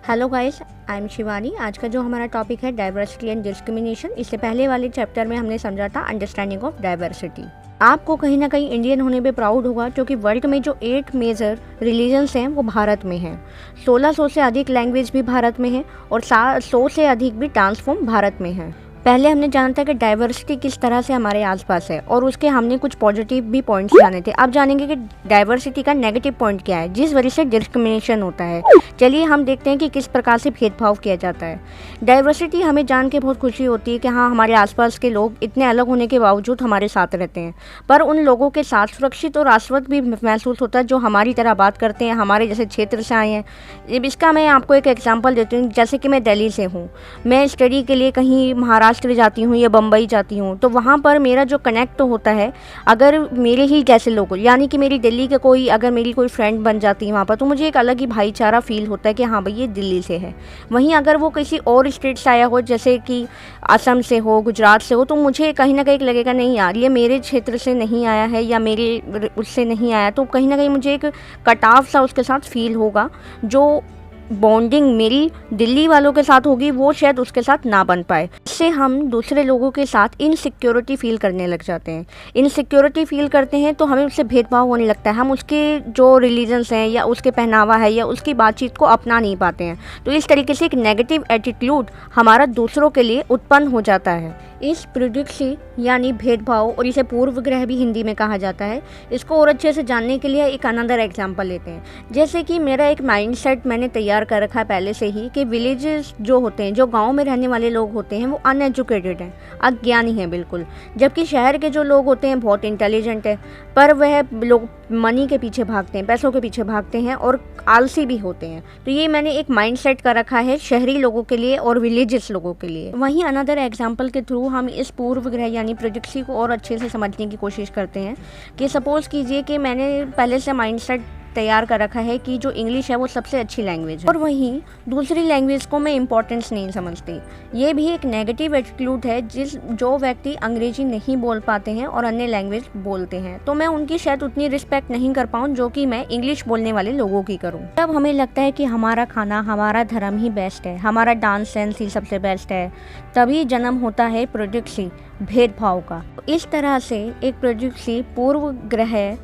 Hello guys, I am Shivani. आज का जो हमारा टॉपिक है डाइवर्सिटी एंड डिस्क्रिमिनेशन। इससे पहले वाले चैप्टर में हमने समझा था अंडरस्टैंडिंग ऑफ डाइवर्सिटी। आपको कहीं ना कहीं इंडियन होने पे प्राउड होगा क्योंकि वर्ल्ड में जो 8 मेजर रिलीजन्स हैं वो भारत में हैं। 1600 से अधिक लैंग्वेज भी भारत में है और 100 से अधिक भी डांस फॉर्म भारत में है। पहले हमने जाना था कि डाइवर्सिटी किस तरह से हमारे आसपास है और उसके हमने कुछ पॉजिटिव भी पॉइंट्स जाने थे। अब जानेंगे कि डाइवर्सिटी का नेगेटिव पॉइंट क्या है जिस वजह से डिस्क्रिमिनेशन होता है। चलिए हम देखते हैं कि किस प्रकार से भेदभाव किया जाता है। डाइवर्सिटी हमें जान के बहुत खुशी होती है कि हाँ, हमारे आसपास के लोग इतने अलग होने के बावजूद हमारे साथ रहते हैं, पर उन लोगों के साथ सुरक्षित और आश्वस्त भी महसूस होता है जो हमारी तरह बात करते हैं, हमारे जैसे क्षेत्र से आए हैं। इसका मैं आपको एक एग्जाम्पल देती हूँ। जैसे कि मैं दिल्ली से हूँ, मैं स्टडी के लिए कहीं महाराष्ट्र जाती हूँ या बम्बई जाती हूँ, तो वहाँ पर मेरा जो कनेक्ट होता है, अगर मेरे ही जैसे लोग, यानी कि मेरी दिल्ली के कोई, अगर मेरी कोई फ्रेंड बन जाती है वहाँ पर, तो मुझे एक अलग ही भाईचारा फील होता है कि हाँ भाई ये दिल्ली से है। वहीं अगर वो किसी और स्टेट से आया हो, जैसे कि असम से हो, गुजरात से हो, तो मुझे कहीं ना कहीं लगेगा नहीं यार ये मेरे क्षेत्र से नहीं आया है या मेरे उससे नहीं आया, तो कहीं ना कहीं मुझे एक कटाव सा उसके साथ फील होगा। जो बॉन्डिंग मेरी दिल्ली वालों के साथ होगी वो शायद उसके साथ ना बन पाए। इससे हम दूसरे लोगों के साथ इनसिक्योरिटी फील करने लग जाते हैं। इनसिक्योरिटी फील करते हैं तो हमें उससे भेदभाव होने लगता है। हम उसके जो रिलीजन्स हैं या उसके पहनावा है या उसकी बातचीत को अपना नहीं पाते हैं। तो इस तरीके से एक नेगेटिव एटीट्यूड हमारा दूसरों के लिए उत्पन्न हो जाता है। इस प्रेजुडिक्स यानी भेदभाव, और इसे पूर्वग्रह भी हिंदी में कहा जाता है, इसको और अच्छे से जानने के लिए एक अनदर एग्जांपल लेते हैं। जैसे कि मेरा एक माइंडसेट मैंने तैयार कर रखा है पहले से ही कि विलेजेस जो होते हैं, जो गांव में रहने वाले लोग होते हैं, वो अनएजुकेटेड हैं, अज्ञानी हैं बिल्कुल, जबकि शहर के जो लोग होते हैं बहुत इंटेलिजेंट है, पर वह लोग मनी के पीछे भागते हैं, पैसों के पीछे भागते हैं और आलसी भी होते हैं। तो ये मैंने एक माइंडसेट कर रखा है शहरी लोगों के लिए और विलेजेस लोगों के लिए। वहीं अनदर एग्जांपल के थ्रू हम इस पूर्वग्रह यानी प्रेजुडिक्स को और अच्छे से समझने की कोशिश करते हैं कि सपोज कीजिए कि मैंने पहले से माइंडसेट तैयार कर रखा है कि जो इंग्लिश है वो सबसे अच्छी लैंग्वेज है और वहीं दूसरी लैंग्वेज को मैं इंपॉर्टेंस नहीं समझती। ये भी एक नेगेटिव एटीट्यूड है। जो व्यक्ति अंग्रेजी नहीं बोल पाते हैं और अन्य लैंग्वेज बोलते हैं, तो मैं उनकी शायद उतनी रिस्पेक्ट नहीं कर पाऊँ जो कि मैं इंग्लिश बोलने वाले लोगों की करूँ। तब हमें लगता है कि हमारा खाना, हमारा धर्म ही बेस्ट है, हमारा डांस सेंस ही सबसे बेस्ट है। तभी जन्म होता है प्रेजुडिक्स, भेदभाव का। इस तरह से एक प्रेजुडिक्स पूर्वग्रह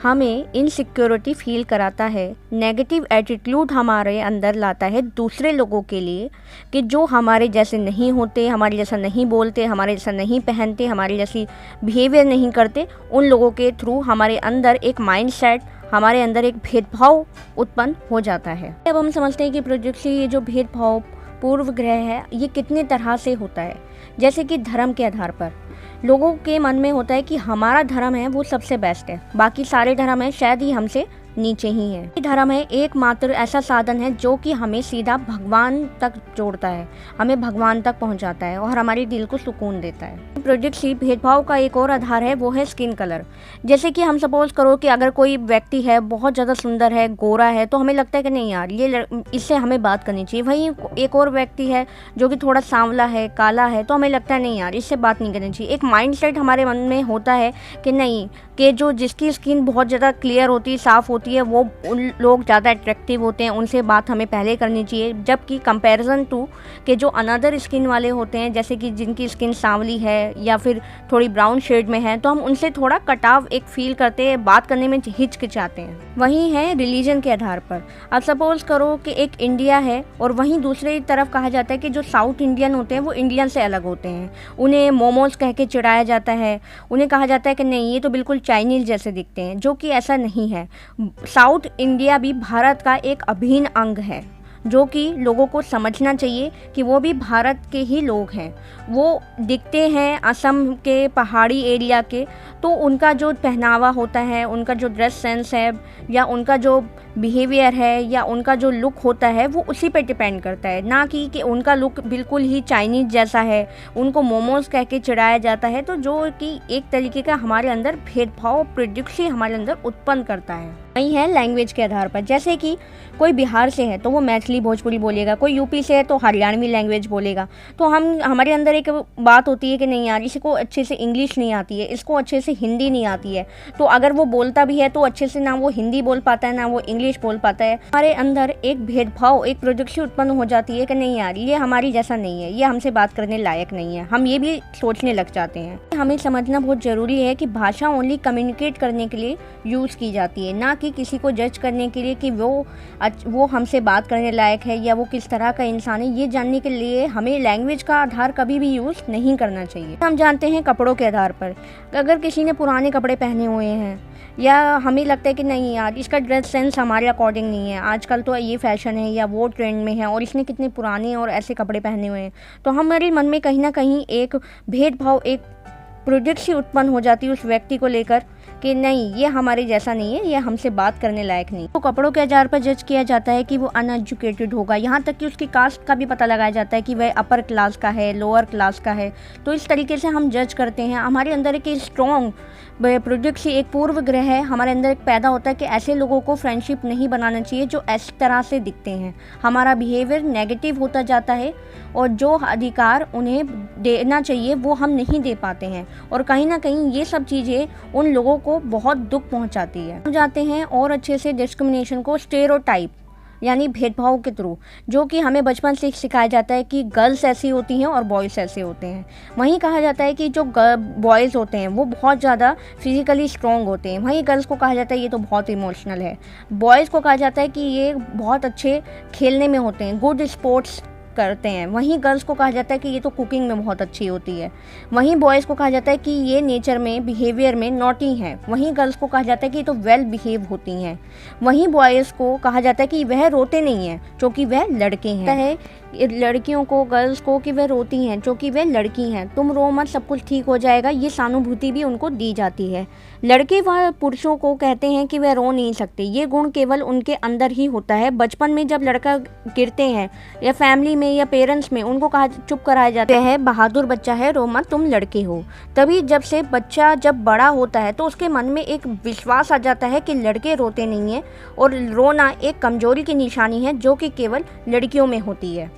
हमें इनसिक्योरिटी फील कराता है, नेगेटिव एटीट्यूड हमारे अंदर लाता है दूसरे लोगों के लिए कि जो हमारे जैसे नहीं होते, हमारे जैसा नहीं बोलते, हमारे जैसा नहीं पहनते, हमारे जैसी बिहेवियर नहीं करते, उन लोगों के थ्रू हमारे अंदर एक माइंडसेट, हमारे अंदर एक भेदभाव उत्पन्न हो जाता है। अब हम समझते हैं कि प्रेजुडिक्स, ये जो भेदभाव पूर्वग्रह है, ये कितने तरह से होता है। जैसे कि धर्म के आधार पर लोगों के मन में होता है कि हमारा धर्म है वो सबसे बेस्ट है, बाकी सारे धर्म है शायद ही हमसे नीचे ही है। धर्म है एकमात्र ऐसा साधन है जो कि हमें सीधा भगवान तक जोड़ता है, हमें भगवान तक पहुंचाता है और हमारे दिल को सुकून देता है। प्रेजुडिक्स भेदभाव का एक और आधार है, वो है स्किन कलर। जैसे कि हम सपोज करो कि अगर कोई व्यक्ति है बहुत ज़्यादा सुंदर है, गोरा है, तो हमें लगता है कि नहीं यार ये इससे हमें बात करनी चाहिए। वहीं एक और व्यक्ति है जो कि थोड़ा सांवला है, काला है, तो हमें लगता है नहीं यार इससे बात नहीं करनी चाहिए। एक माइंडसेट हमारे मन में होता है कि नहीं, कि जो जिसकी स्किन बहुत ज़्यादा क्लियर होती है, साफ़ होती है, वो उन लोग ज़्यादा अट्रैक्टिव होते हैं, उनसे बात हमें पहले करनी चाहिए। जबकि कंपैरिजन टू कि जो अनदर स्किन वाले होते हैं, जैसे कि जिनकी स्किन सांवली है या फिर थोड़ी ब्राउन शेड में है, तो हम उनसे थोड़ा कटाव एक फील करते हैं, बात करने में हिचकिचाते हैं। वहीं है रिलीजन के आधार पर। अब सपोज करो कि एक इंडिया है और वहीं दूसरी तरफ कहा जाता है कि जो साउथ इंडियन होते हैं वो इंडियन से अलग होते हैं, उन्हें मोमोज कह के चिढ़ाया जाता है, उन्हें कहा जाता है कि नहीं ये तो बिल्कुल चाइनीज जैसे दिखते हैं, जो कि ऐसा नहीं है। साउथ इंडिया भी भारत का एक अभिन्न अंग है, जो कि लोगों को समझना चाहिए कि वो भी भारत के ही लोग हैं। वो दिखते हैं असम के पहाड़ी एरिया के, तो उनका जो पहनावा होता है, उनका जो ड्रेस सेंस है या उनका जो बिहेवियर है या उनका जो लुक होता है, वो उसी पे डिपेंड करता है, ना कि उनका लुक बिल्कुल ही चाइनीज जैसा है, उनको मोमोज कह के चिढ़ाया जाता है। तो जो कि एक तरीके का हमारे अंदर भेदभाव प्रेजुडिक्स हमारे अंदर उत्पन्न करता है। वही है लैंग्वेज के आधार पर, जैसे कि कोई बिहार से है तो वो मैथिली भोजपुरी बोलेगा, कोई यूपी से है तो हरियाणवी लैंग्वेज बोलेगा। तो हमारे अंदर एक बात होती है कि नहीं यार, इसको अच्छे से इंग्लिश नहीं आती है, इसको अच्छे से हिंदी नहीं आती है, तो अगर वो बोलता भी है तो अच्छे से ना वो हिंदी बोल पाता है ना वो इंग्लिश बोल पाता है। हमारे अंदर एक भेदभाव, एक प्रोजेक्शन उत्पन्न हो जाती है कि नहीं यार ये हमारी जैसा नहीं है, ये हमसे बात करने लायक नहीं है, हम ये भी सोचने लग जाते हैं। हमें समझना बहुत ज़रूरी है कि भाषा ओनली कम्युनिकेट करने के लिए यूज़ की जाती है, ना कि किसी को जज करने के लिए कि वो हमसे बात करने लायक है या वो किस तरह का इंसान है। ये जानने के लिए हमें लैंग्वेज का आधार कभी भी यूज़ नहीं करना चाहिए। हम जानते हैं कपड़ों के आधार पर, अगर किसी ने पुराने कपड़े पहने हुए हैं या हमें लगता है कि नहीं यार इसका ड्रेस सेंस हमारे अकॉर्डिंग नहीं है, आजकल तो ये फैशन है या वो ट्रेंड में है और इसने कितने पुराने और ऐसे कपड़े पहने हुए हैं, तो हमारे मन में कहीं ना कहीं एक भेदभाव, एक प्रोजेक्शन उत्पन्न हो जाती है उस व्यक्ति को लेकर कि नहीं ये हमारे जैसा नहीं है, ये हमसे बात करने लायक नहीं। तो कपड़ों के आधार पर जज किया जाता है कि वो अनएजुकेटेड होगा, यहाँ तक कि उसकी कास्ट का भी पता लगाया जाता है कि वह अपर क्लास का है, लोअर क्लास का है। तो इस तरीके से हम जज करते हैं। हमारे अंदर एक स्ट्रॉन्ग प्रोजेक्शन, एक पूर्व ग्रह है हमारे अंदर एक पैदा होता है कि ऐसे लोगों को फ्रेंडशिप नहीं बनाना चाहिए जो इस तरह से दिखते हैं। हमारा बिहेवियर नेगेटिव होता जाता है और जो अधिकार उन्हें देना चाहिए वो हम नहीं दे पाते हैं, और कहीं ना कहीं ये सब चीज़ें उन लोगों को बहुत दुख पहुंचाती है। हम जाते हैं और अच्छे से डिस्क्रिमिनेशन को स्टेरियोटाइप यानी भेदभाव के थ्रू, जो कि हमें बचपन से सिखाया जाता है कि गर्ल्स ऐसी होती हैं और बॉयज़ ऐसे होते हैं। वहीं कहा जाता है कि जो बॉयज़ होते हैं वो बहुत ज़्यादा फिजिकली स्ट्रॉन्ग होते हैं, वहीं गर्ल्स को कहा जाता है ये तो बहुत इमोशनल है। बॉयज़ को कहा जाता है कि ये बहुत अच्छे खेलने में होते हैं, गुड स्पोर्ट्स करते हैं। वहीं गर्ल्स को कहा जाता है कि ये तो कुकिंग में बहुत अच्छी होती है। वहीं बॉयज़ को कहा जाता है कि ये नेचर में, बिहेवियर में नॉटी हैं। वहीं गर्ल्स को कहा जाता है कि ये तो वेल बिहेव होती हैं। वहीं बॉयज़ को कहा जाता है कि वह रोते नहीं हैं क्योंकि वह लड़के हैं। लड़कियों को, गर्ल्स को कि वह रोती हैं क्योंकि वह लड़की हैं, तुम रो मत सब कुछ ठीक हो जाएगा, ये सहानुभूति भी उनको दी जाती है। लड़के व पुरुषों को कहते हैं कि वह रो नहीं सकते, ये गुण केवल उनके अंदर ही होता है। बचपन में जब लड़का गिरते हैं या फैमिली में या पेरेंट्स में उनको कहा चुप कराया जाता है, बहादुर बच्चा है, रो मत, तुम लड़के हो। तभी जब से बच्चा जब बड़ा होता है तो उसके मन में एक विश्वास आ जाता है कि लड़के रोते नहीं हैं और रोना एक कमजोरी की निशानी है जो कि केवल लड़कियों में होती है।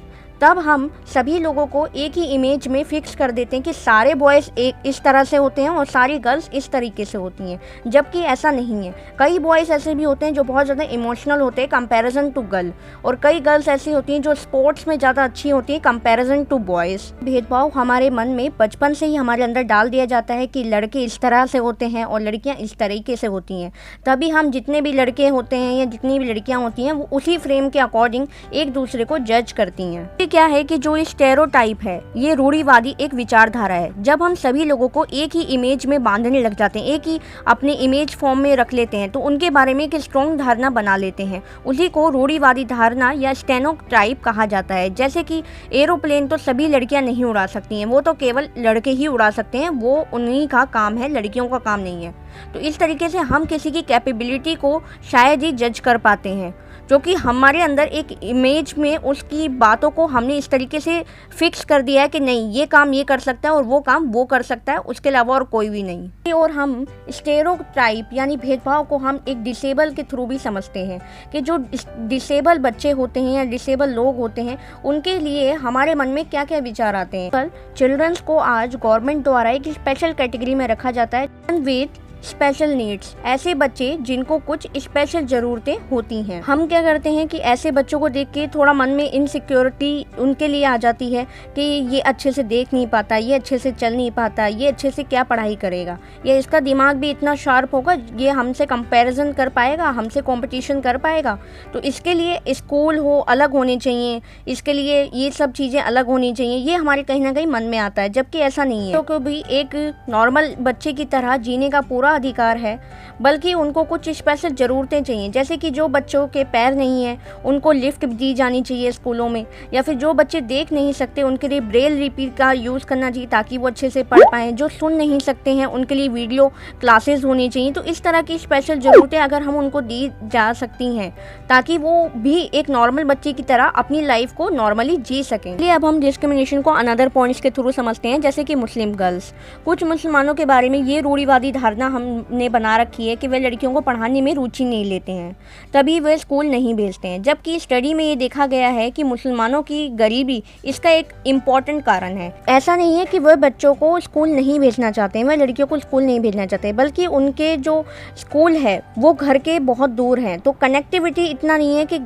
तब हम सभी लोगों को एक ही इमेज में फिक्स कर देते हैं कि सारे बॉयज़ एक इस तरह से होते हैं और सारी गर्ल्स इस तरीके से होती हैं, जबकि ऐसा नहीं है। कई बॉयज़ ऐसे भी होते हैं जो बहुत ज़्यादा इमोशनल होते हैं कंपैरिजन टू गर्ल, और कई गर्ल्स ऐसी होती हैं जो स्पोर्ट्स में ज़्यादा अच्छी होती हैं कंपैरिजन टू बॉयज़। भेदभाव हमारे मन में बचपन से ही हमारे अंदर डाल दिया जाता है कि लड़के इस तरह से होते हैं और लड़कियाँ इस तरीके से होती हैं। तभी हम जितने भी लड़के होते हैं या जितनी भी लड़कियाँ होती हैं वो उसी फ्रेम के अकॉर्डिंग एक दूसरे को जज करती हैं। क्या है कि जो स्टेरियोटाइप है ये रूढ़िवादी एक विचारधारा है। जब हम सभी लोगों को एक ही इमेज में बांधने लग जाते हैं, एक ही अपने इमेज फॉर्म में रख लेते हैं, तो उनके बारे में एक स्ट्रॉन्ग धारणा बना लेते हैं। उसी को रूढ़िवादी धारणा या स्टेरियोटाइप कहा जाता है। जैसे कि एरोप्लेन तो सभी लड़कियां नहीं उड़ा सकती हैं, वो तो केवल लड़के ही उड़ा सकते हैं, वो उन्हीं का काम है, लड़कियों का काम नहीं है। तो इस तरीके से हम किसी की कैपेबिलिटी को शायद ही जज कर पाते हैं, जो कि हमारे अंदर एक इमेज में उसकी बातों को हमने इस तरीके से फिक्स कर दिया है कि नहीं ये काम ये कर सकता है और वो काम वो कर सकता है, उसके अलावा और कोई भी नहीं। और हम स्टेरियोटाइप यानी भेदभाव को हम एक डिसेबल के थ्रू भी समझते हैं कि जो डिसेबल बच्चे होते हैं या डिसेबल लोग होते हैं उनके लिए हमारे मन में क्या क्या विचार आते हैं। चिल्ड्रंस को आज गवर्नमेंट द्वारा एक स्पेशल कैटेगरी में रखा जाता है विद स्पेशल नीड्स, ऐसे बच्चे जिनको कुछ स्पेशल ज़रूरतें होती हैं। हम क्या करते हैं कि ऐसे बच्चों को देख के थोड़ा मन में इनसिक्योरिटी उनके लिए आ जाती है कि ये अच्छे से देख नहीं पाता, ये अच्छे से चल नहीं पाता, ये अच्छे से क्या पढ़ाई करेगा, या इसका दिमाग भी इतना शार्प होगा, ये हमसे कंपैरिजन कर पाएगा, हमसे कंपटीशन कर पाएगा। तो इसके लिए स्कूल हो अलग होने चाहिए, इसके लिए ये सब चीज़ें अलग होनी चाहिए, ये हमारे कहीं ना कहीं मन में आता है, जबकि ऐसा नहीं है। तो भी एक नॉर्मल बच्चे की तरह जीने का पूरा अधिकार है, बल्कि उनको कुछ स्पेशल ज़रूरतें चाहिए। जैसे कि जो बच्चों के पैर नहीं है उनको लिफ्ट दी जानी चाहिए स्कूलों में, या फिर जो बच्चे देख नहीं सकते उनके लिए ब्रेल लिपि का यूज़ करना चाहिए ताकि वो अच्छे से पढ़ पाएँ। जो सुन नहीं सकते हैं उनके लिए वीडियो क्लासेस होनी चाहिए। तो इस तरह की स्पेशल ज़रूरतें अगर हम उनको दी जा सकती हैं ताकि वो भी एक नॉर्मल बच्चे की तरह अपनी लाइफ को नॉर्मली जी सकें। इसलिए अब हम डिस्क्रिमिनेशन को अनदर पॉइंट्स के थ्रू समझते हैं, जैसे कि मुस्लिम गर्ल्स। कुछ मुसलमानों के बारे में ये रूढ़िवादी धारणा हमने बना रखी है कि वे लड़कियों को पढ़ाने में रुचि नहीं लेते हैं, तभी वे स्कूल नहीं भेजते हैं। जबकि स्टडी में ये देखा गया है कि मुसलमानों की गरीबी इसका एक इम्पॉर्टेंट कारण है। ऐसा नहीं है कि वह बच्चों को स्कूल नहीं भेजना चाहते हैं, वह लड़कियों को स्कूल नहीं भेजना चाहते, बल्कि उनके जो स्कूल है वो घर के बहुत दूर हैं, तो कनेक्टिविटी इतना नहीं है कि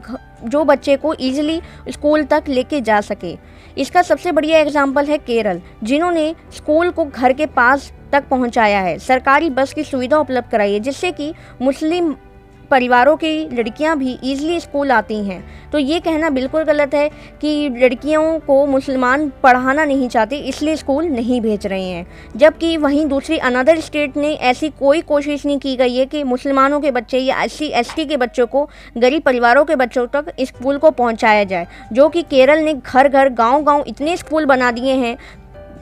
जो बच्चे को ईजिली स्कूल तक लेके जा सके। इसका सबसे बढ़िया एग्जाम्पल है केरल, जिन्होंने स्कूल को घर के पास तक पहुंचाया है, सरकारी बस की सुविधा उपलब्ध कराई है, जिससे कि मुस्लिम परिवारों की लड़कियां भी ईजिली स्कूल आती हैं। तो ये कहना बिल्कुल गलत है कि लड़कियों को मुसलमान पढ़ाना नहीं चाहते इसलिए स्कूल नहीं भेज रहे हैं, जबकि वहीं दूसरी अनदर स्टेट ने ऐसी कोई कोशिश नहीं की गई है कि मुसलमानों के बच्चे या SC/ST के बच्चों को, गरीब परिवारों के बच्चों तक स्कूल को पहुंचाया जाए। जो कि केरल ने घर घर गाँव-गाँव इतने स्कूल बना दिए हैं,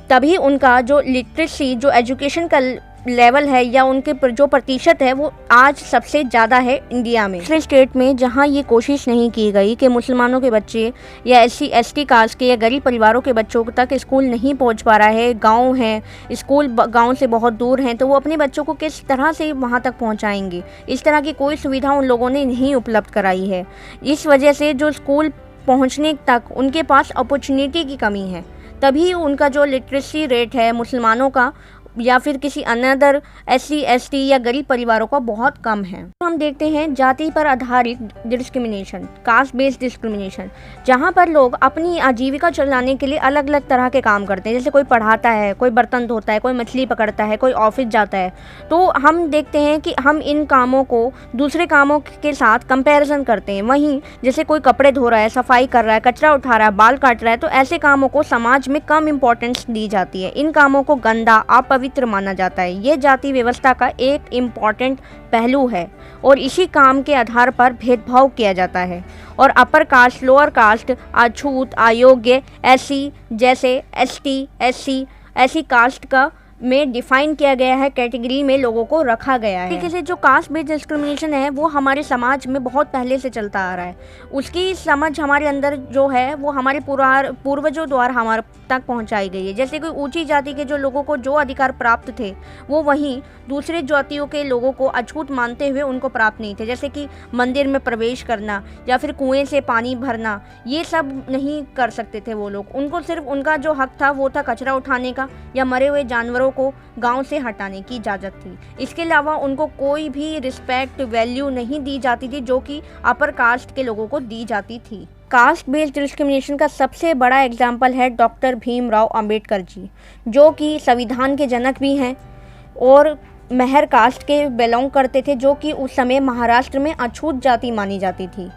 तभी उनका जो लिटरेसी, जो एजुकेशन का लेवल है या उनके जो प्रतिशत है वो आज सबसे ज़्यादा है इंडिया में। दूसरे स्टेट में जहाँ ये कोशिश नहीं की गई कि मुसलमानों के बच्चे या SC/ST कास्ट के या गरीब परिवारों के बच्चों तक स्कूल नहीं पहुँच पा रहा है, गांव हैं, स्कूल गांव से बहुत दूर हैं, तो वो अपने बच्चों को किस तरह से वहाँ तक पहुँचाएंगे। इस तरह की कोई सुविधा उन लोगों ने नहीं उपलब्ध कराई है। इस वजह से जो स्कूल पहुँचने तक उनके पास अपॉर्चुनिटी की कमी है, तभी उनका जो लिटरेसी रेट है मुसलमानों का या फिर किसी अनदर SC/ST या गरीब परिवारों का बहुत कम है। तो हम देखते हैं जाति पर आधारित डिस्क्रिमिनेशन, कास्ट बेस्ड डिस्क्रिमिनेशन, जहाँ पर लोग अपनी आजीविका चलाने के लिए अलग अलग तरह के काम करते हैं। जैसे कोई पढ़ाता है, कोई बर्तन धोता है, कोई मछली पकड़ता है, कोई ऑफिस जाता है। तो हम देखते हैं कि हम इन कामों को दूसरे कामों के साथ कंपैरिजन करते हैं। वहीं जैसे कोई कपड़े धो रहा है, सफाई कर रहा है, कचरा उठा रहा है, बाल काट रहा है, तो ऐसे कामों को समाज में कम इम्पोर्टेंस दी जाती है। इन कामों को गंदा, अपवित्र माना जाता है। ये जाति व्यवस्था का एक इम्पॉर्टेंट पहलू है और इसी काम के आधार पर भेदभाव किया जाता है। और अपर कास्ट, लोअर कास्ट, अछूत, अयोग्य, SC जैसे ST, SC ऐसी कास्ट का में डिफाइन किया गया है, कैटेगरी में लोगों को रखा गया है। तरीके से जो कास्ट बेस्ड डिस्क्रिमिनेशन है वो हमारे समाज में बहुत पहले से चलता आ रहा है। उसकी समझ हमारे अंदर जो है वो हमारे पूर्वजों द्वारा हमारे तक पहुंचाई गई है। जैसे कोई ऊंची जाति के जो लोगों को जो अधिकार प्राप्त थे वो वहीं दूसरे जातियों के लोगों को अछूत मानते हुए उनको प्राप्त नहीं थे। जैसे कि मंदिर में प्रवेश करना या फिर कुएं से पानी भरना, ये सब नहीं कर सकते थे वो लोग। उनको सिर्फ उनका जो हक था वो था कचरा उठाने का या मरे हुए जानवरों को गांव से हटाने की इजाज़त थी। इसके अलावा उनको कोई भी रिस्पेक्ट, वैल्यू नहीं दी जाती थी जो कि अपर कास्ट के लोगों को दी जाती थी। कास्ट बेस्ड डिस्क्रिमिनेशन का सबसे बड़ा एग्जाम्पल है डॉक्टर भीमराव अंबेडकर जी, जो कि संविधान के जनक भी हैं और मेहर कास्ट के बिलोंग करते थे, जो कि उस समय महाराष्ट्र में अछूत जाति मानी जाती थी।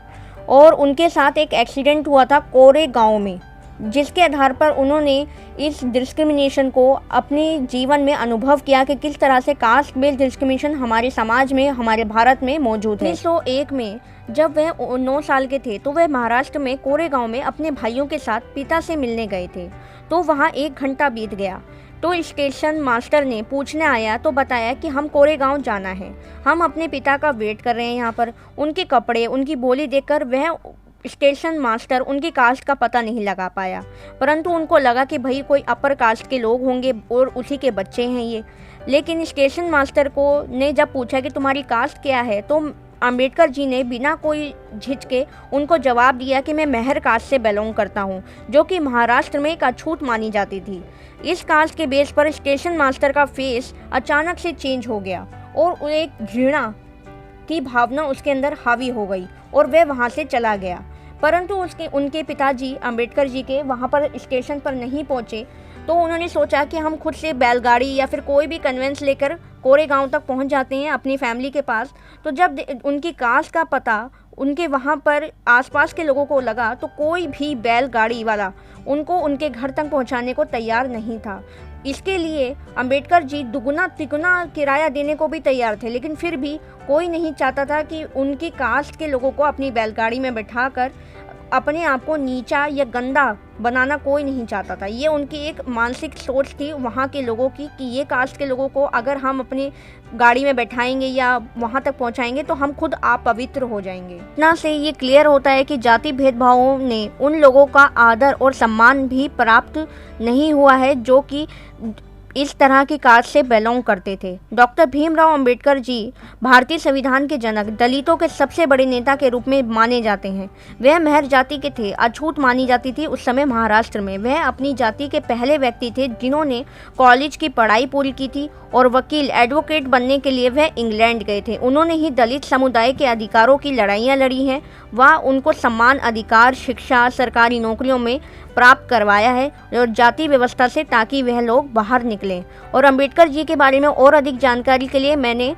और उनके साथ एक एक्सीडेंट हुआ था कोरे गांव में, जिसके आधार पर उन्होंने इस डिस्क्रिमिनेशन को अपने जीवन में अनुभव किया कि किस तरह से कास्ट बेस्ड डिस्क्रिमिनेशन हमारे समाज में, हमारे भारत में मौजूद है। 1901 में जब वह 9 साल के थे तो वह महाराष्ट्र में कोरे गांव में अपने भाइयों के साथ पिता से मिलने गए थे। तो वहां 1 घंटा बीत गया तो स्टेशन मास्टर ने पूछने आया तो बताया कि हम कोरे गांव जाना है, हम अपने पिता का वेट कर रहे हैं यहाँ पर। उनके कपड़े, उनकी बोली देखकर वह स्टेशन मास्टर उनकी कास्ट का पता नहीं लगा पाया, परंतु उनको लगा कि भाई कोई अपर कास्ट के लोग होंगे और उसी के बच्चे हैं ये। लेकिन स्टेशन मास्टर को ने जब पूछा कि तुम्हारी कास्ट क्या है, तो अंबेडकर जी ने बिना कोई झिझके उनको जवाब दिया कि मैं मेहर कास्ट से बिलोंग करता हूँ, जो कि महाराष्ट्र में एक अछूत मानी जाती थी। इस कास्ट के बेस पर स्टेशन मास्टर का फेस अचानक से चेंज हो गया और एक घृणा की भावना उसके अंदर हावी हो गई और वह वहाँ से चला गया। परंतु उनके पिताजी अंबेडकर जी के वहाँ पर स्टेशन पर नहीं पहुँचे, तो उन्होंने सोचा कि हम खुद से बैलगाड़ी या फिर कोई भी कन्वेंस लेकर कोरे गांव तक पहुंच जाते हैं अपनी फैमिली के पास। तो जब उनकी कास्ट का पता उनके वहाँ पर आसपास के लोगों को लगा तो कोई भी बैलगाड़ी वाला उनको उनके घर तक पहुँचाने को तैयार नहीं था। इसके लिए अंबेडकर जी दुगुना तिगुना किराया देने को भी तैयार थे, लेकिन फिर भी कोई नहीं चाहता था कि उनकी कास्ट के लोगों को अपनी बैलगाड़ी में बैठाकर अपने आप को नीचा या गंदा बनाना कोई नहीं चाहता था। ये उनकी एक मानसिक सोच थी वहाँ के लोगों की कि ये कास्ट के लोगों को अगर हम अपनी गाड़ी में बैठाएंगे या वहाँ तक पहुँचाएंगे तो हम खुद आप पवित्र हो जाएंगे। इतना से ये क्लियर होता है कि जाति भेदभावों ने उन लोगों का आदर और सम्मान भी प्राप्त नहीं हुआ है जो कि इस तरह की कास्ट से बिलोंग करते थे। डॉक्टर भीमराव अंबेडकर जी भारतीय संविधान के जनक, दलितों के सबसे बड़े नेता के रूप में माने जाते हैं। वह मेहर जाति के थे, अछूत मानी जाती थी उस समय महाराष्ट्र में। वह अपनी जाति के पहले व्यक्ति थे जिन्होंने कॉलेज की पढ़ाई पूरी की थी और वकील एडवोकेट बनने के लिए वह इंग्लैंड गए थे। उन्होंने ही दलित समुदाय के अधिकारों की लड़ाइयाँ लड़ी हैं। वह उनको सम्मान, अधिकार, शिक्षा, सरकारी नौकरियों में प्राप्त करवाया है और जाति व्यवस्था से, ताकि वह लोग बाहर निकलें। और अंबेडकर जी के बारे में और अधिक जानकारी के लिए मैंने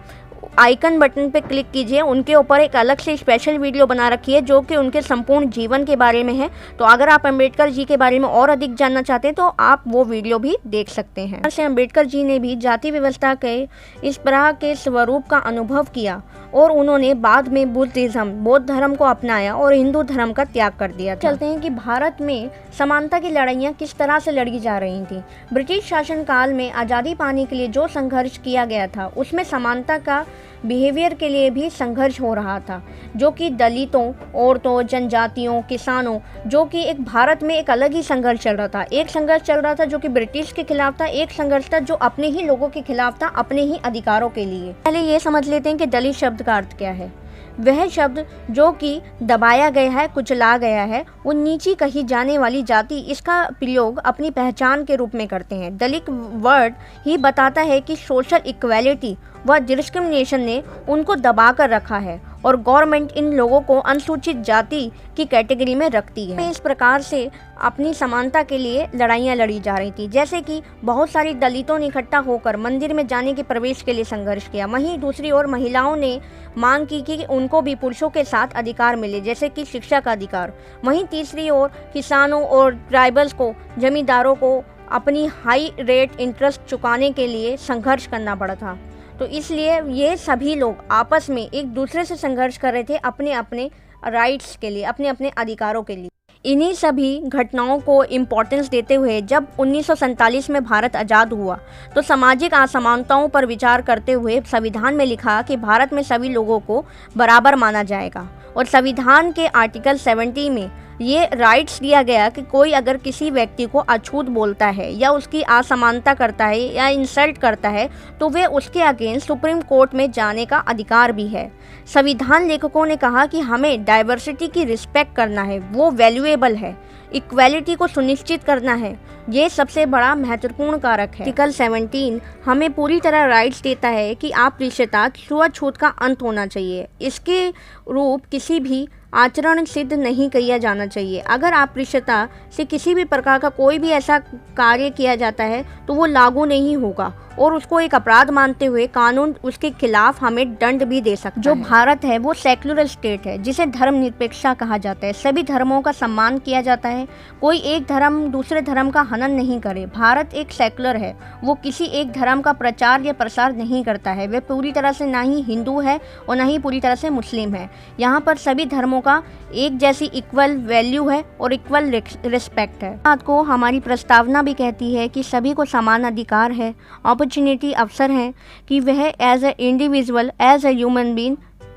आइकन बटन पे क्लिक कीजिए, उनके ऊपर एक अलग से स्पेशल वीडियो बना रखी है जो कि उनके संपूर्ण जीवन के बारे में है। तो अगर आप अंबेडकर जी के बारे में और अधिक जानना चाहते हैं तो आप वो वीडियो भी देख सकते हैं। ऐसे अंबेडकर जी ने भी जाति व्यवस्था के इस तरह के स्वरूप का अनुभव किया और उन्होंने बाद में बौद्ध धर्म को अपनाया और हिंदू धर्म का त्याग कर दिया। चलते हैं कि भारत में समानता की लड़ाइयाँ किस तरह से लड़ी जा रही थी। ब्रिटिश शासन काल में आज़ादी पाने के लिए जो संघर्ष किया गया था उसमें समानता का बिहेवियर के लिए भी संघर्ष हो रहा था, जो कि दलितों, औरतों, जनजातियों, किसानों, जो कि एक भारत में एक अलग ही संघर्ष चल रहा था। एक संघर्ष चल रहा था जो कि ब्रिटिश के खिलाफ था, एक संघर्ष था जो अपने ही लोगों के खिलाफ था, अपने ही अधिकारों के लिए। पहले ये समझ लेते हैं कि दलित शब्द का अर्थ क्या है। वह शब्द जो कि दबाया गया है, कुचला गया है, वो नीची कही जाने वाली जाति, इसका प्रयोग अपनी पहचान के रूप में करते हैं। दलित वर्ड ही बताता है कि सोशल इक्वालिटी व डिस्क्रिमिनेशन ने उनको दबा कर रखा है और गवर्नमेंट इन लोगों को अनुसूचित जाति की कैटेगरी में रखती है। इस प्रकार से अपनी समानता के लिए लड़ाइयाँ लड़ी जा रही थी। जैसे कि बहुत सारी दलितों ने इकट्ठा होकर मंदिर में जाने के प्रवेश के लिए संघर्ष किया। वहीं दूसरी ओर महिलाओं ने मांग की कि उनको भी पुरुषों के साथ अधिकार मिले, जैसे कि शिक्षा का अधिकार। वहीं तीसरी ओर किसानों और ट्राइबल्स को, जमींदारों को अपनी हाई रेट इंटरेस्ट चुकाने के लिए संघर्ष करना पड़ा था। तो इसलिए ये सभी लोग आपस में एक दूसरे से संघर्ष कर रहे थे अपने अपने राइट्स के लिए, अपने अपने अधिकारों के लिए। इन्हीं सभी घटनाओं को इम्पोर्टेंस देते हुए जब 1947 में भारत आज़ाद हुआ तो सामाजिक असमानताओं पर विचार करते हुए संविधान में लिखा कि भारत में सभी लोगों को बराबर माना जाएगा। और संविधान के आर्टिकल 70 में ये राइट्स दिया गया कि कोई अगर किसी व्यक्ति को अछूत बोलता है या उसकी असमानता करता है या इंसल्ट करता है तो वे उसके अगेंस्ट सुप्रीम कोर्ट में जाने का अधिकार भी है। संविधान लेखकों ने कहा कि हमें डाइवर्सिटी की रिस्पेक्ट करना है, वो वैल्यूएबल है, इक्वालिटी को सुनिश्चित करना है, ये सबसे बड़ा महत्वपूर्ण कारक है। आर्टिकल 17 हमें पूरी तरह राइट्स देता है कि अस्पृश्यता, छुआछूत का अंत होना चाहिए। इसके रूप किसी भी आचरण सिद्ध नहीं किया जाना चाहिए। अगर अस्पृश्यता से किसी भी प्रकार का कोई भी ऐसा कार्य किया जाता है तो वो लागू नहीं होगा और उसको एक अपराध मानते हुए कानून उसके खिलाफ हमें दंड भी दे सकता है। जो भारत है वो सेक्युलर स्टेट है जिसे धर्मनिरपेक्षता कहा जाता है। सभी धर्मों का सम्मान किया जाता है, कोई एक धर्म दूसरे धर्म का हनन नहीं करे। भारत एक सेक्युलर है, वो किसी एक धर्म का प्रचार या प्रसार नहीं करता है। वह पूरी तरह से ना ही हिंदू है और ना ही पूरी तरह से मुस्लिम है। यहाँ पर सभी धर्मों का एक जैसी इक्वल वैल्यू है और इक्वल रिस्पेक्ट है। बात को हमारी प्रस्तावना भी कहती है कि सभी को समान अधिकार है, अपॉर्चुनिटी, अवसर है कि वह as a individual, as a human being.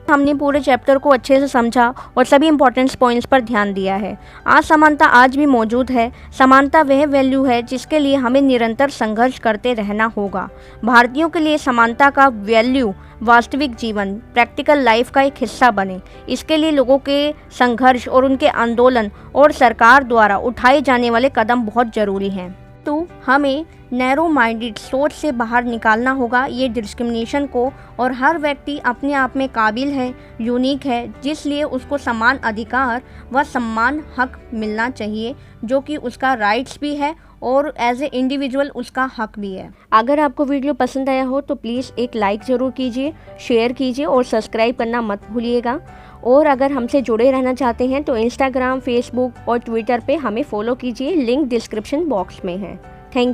हमने पूरे चैप्टर को अच्छे से समझा और सभी इंपॉर्टेंट पॉइंट्स पर ध्यान दिया है। असमानता आज भी मौजूद है। समानता वह वैल्यू है जिसके लिए हमें निरंतर संघर्ष करते रहना होगा। भारतीयों के लिए समानता का वैल्यू वास्तविक जीवन, प्रैक्टिकल लाइफ का एक हिस्सा बने, इसके लिए लोगों के संघर्ष और उनके आंदोलन और सरकार द्वारा उठाए जाने वाले कदम बहुत ज़रूरी हैं। तो हमें नैरो माइंडेड सोच से बाहर निकालना होगा ये डिस्क्रिमिनेशन को, और हर व्यक्ति अपने आप में काबिल है, यूनिक है, जिसलिए उसको समान अधिकार व सम्मान हक मिलना चाहिए, जो कि उसका राइट्स भी है और एज ए इंडिविजुअल उसका हक भी है। अगर आपको वीडियो पसंद आया हो तो प्लीज़ एक लाइक ज़रूर कीजिए, शेयर कीजिए और सब्सक्राइब करना मत भूलिएगा। और अगर हमसे जुड़े रहना चाहते हैं तो इंस्टाग्राम, फेसबुक और ट्विटर पे हमें फॉलो कीजिए, लिंक डिस्क्रिप्शन बॉक्स में है। Thank you.